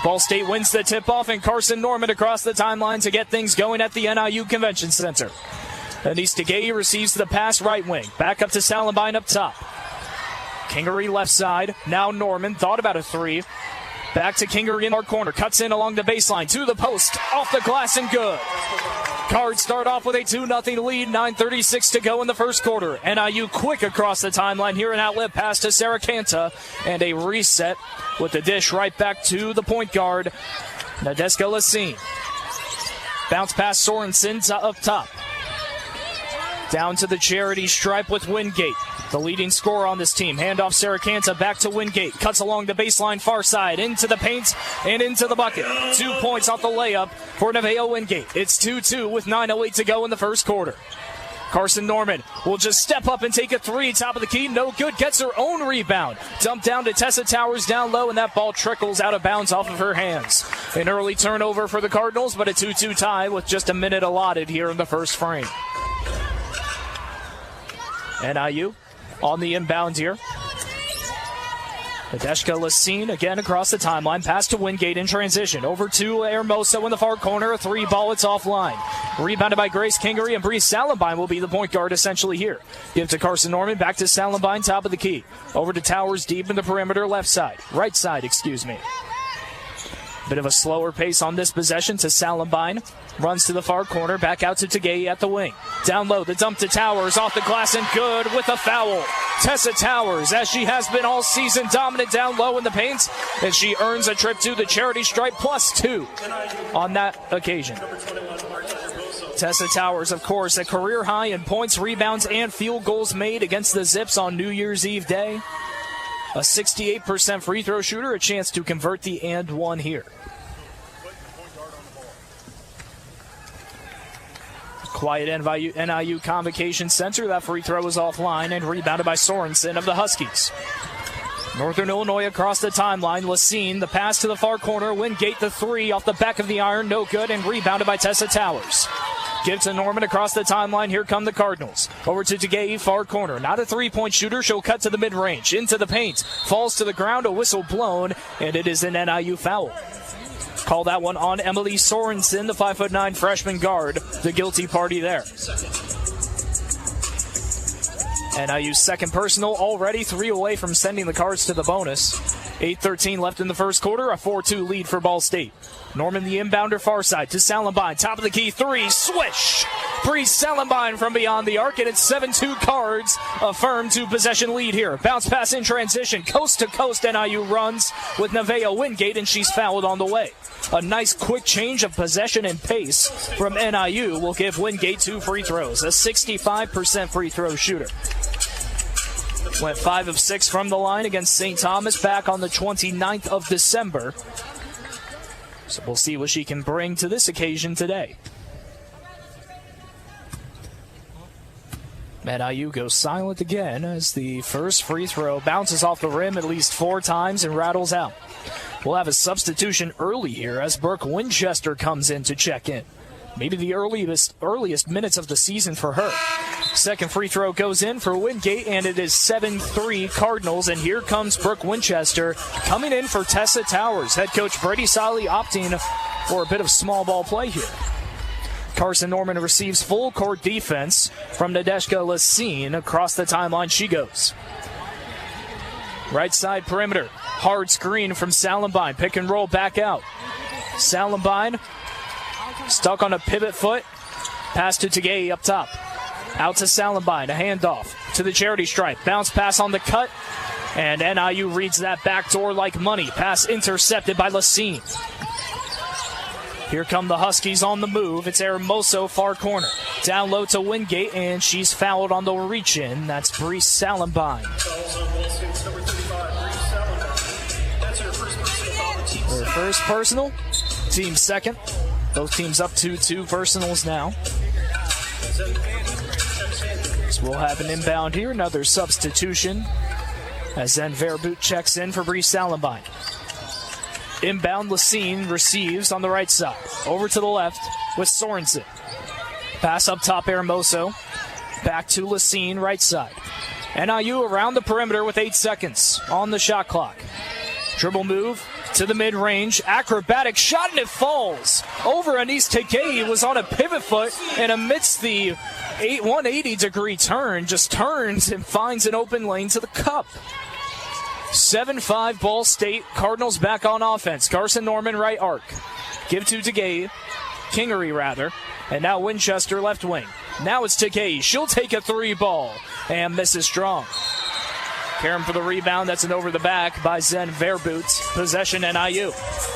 Ball State wins the tip-off, and Carson Norman across the timeline to get things going at the NIU Convention Center. Denise DeGay receives the pass right wing. Back up to Salenbine up top. Kingery left side. Now Norman thought about a three. Back to Kingery in our corner. Cuts in along the baseline to the post. Off the glass and good. Cards start off with a 2-0 lead. 9:36 to go in the first quarter. NIU quick across the timeline here. An outlet pass to Sarah Canta. And a reset with the dish right back to the point guard, Nadeska Lacine. Bounce pass Sorensen up top. Down to the charity stripe with Wingate, the leading scorer on this team. Handoff Sarah Canta back to Wingate. Cuts along the baseline far side, into the paint and into the bucket. 2 points off the layup for Nevaeh Wingate. It's 2-2 with 9:08 to go in the first quarter. Carson Norman will just step up and take a three. Top of the key, no good. Gets her own rebound. Dumped down to Tessa Towers down low, and that ball trickles out of bounds off of her hands. An early turnover for the Cardinals, but a 2-2 tie with just a minute allotted here in the first frame. NIU on the inbound here. Nadeshka Lacine again across the timeline. Pass to Wingate in transition. Over to Hermoso in the far corner. A three ball, it's offline. Rebounded by Grace Kingery, and Bree Salenbine will be the point guard essentially here. Give to Carson Norman. Back to Salenbine, top of the key. Over to Towers deep in the perimeter, left side. Right side, excuse me. Bit of a slower pace on this possession to Salenbine. Runs to the far corner, back out to Tagayi at the wing. Down low, the dump to Towers, off the glass and good with a foul. Tessa Towers, as she has been all season, dominant down low in the paint, and she earns a trip to the charity stripe, +2 on that occasion. Tessa Towers, of course, a career high in points, rebounds, and field goals made against the Zips on New Year's Eve day. A 68% free throw shooter, a chance to convert the and one here. Quiet NIU Convocation Center. That free throw is offline and rebounded by Sorensen of the Huskies. Northern Illinois across the timeline. Lacine, the pass to the far corner. Wingate the three off the back of the iron. No good, and rebounded by Tessa Towers. Give to Norman across the timeline. Here come the Cardinals. Over to DeGay, far corner. Not a three-point shooter. She'll cut to the mid-range. Into the paint. Falls to the ground. A whistle blown, and it is an NIU foul. Call that one on Emily Sorensen, the 5'9" freshman guard, the guilty party there. NIU's second personal already, 3 away from sending the Cards to the bonus. 8:13 left in the first quarter, a 4-2 lead for Ball State. Norman the inbounder far side to Salenbine, top of the key, three, swish! Bree Salenbine from beyond the arc, and it's 7-2 Cards, a firm 2-possession lead here. Bounce pass in transition, coast to coast NIU runs with Nevaeh Wingate, and she's fouled on the way. A nice quick change of possession and pace from NIU will give Wingate 2 free throws, a 65% free throw shooter. Went 5 of 6 from the line against St. Thomas back on the 29th of December. So we'll see what she can bring to this occasion today. NIU goes silent again as the first free throw bounces off the rim at least 4 times and rattles out. We'll have a substitution early here as Brooke Winchester comes in to check in. Maybe the earliest minutes of the season for her. Second free throw goes in for Wingate, and it is 7-3 Cardinals. And here comes Brooke Winchester coming in for Tessa Towers. Head coach Brady Solly opting for a bit of small ball play here. Carson Norman receives full court defense from Nadeshka Lacine. Across the timeline she goes. Right side perimeter. Hard screen from Salenbine. Pick and roll back out. Salenbine stuck on a pivot foot. Pass to Tagayi up top. Out to Salenbine. A handoff to the charity stripe. Bounce pass on the cut. And NIU reads that backdoor like money. Pass intercepted by Lacine. Here come the Huskies on the move. It's Hermoso, far corner. Down low to Wingate, and she's fouled on the reach-in. That's Bree Salenbine. Her first personal, team second. Both teams up to 2 personals now. So we'll have an inbound here, another substitution, as then Verboot checks in for Bree Salenbine. Inbound, Lacine receives on the right side. Over to the left with Sorensen. Pass up top, Hermoso. Back to Lacine, right side. NIU around the perimeter with 8 seconds on the shot clock. Dribble move to the mid-range. Acrobatic shot, and it falls. Over Anis Tegei was on a pivot foot, and amidst the 180-degree turn, just turns and finds an open lane to the cup. 7-5 Ball State. Cardinals back on offense. Carson Norman right arc. Give to Tegei. Kingery, rather. And now Winchester left wing. Now it's Tegei. She'll take a three ball and misses strong. Karam for the rebound. That's an over the back by Zen Verboot. Possession NIU.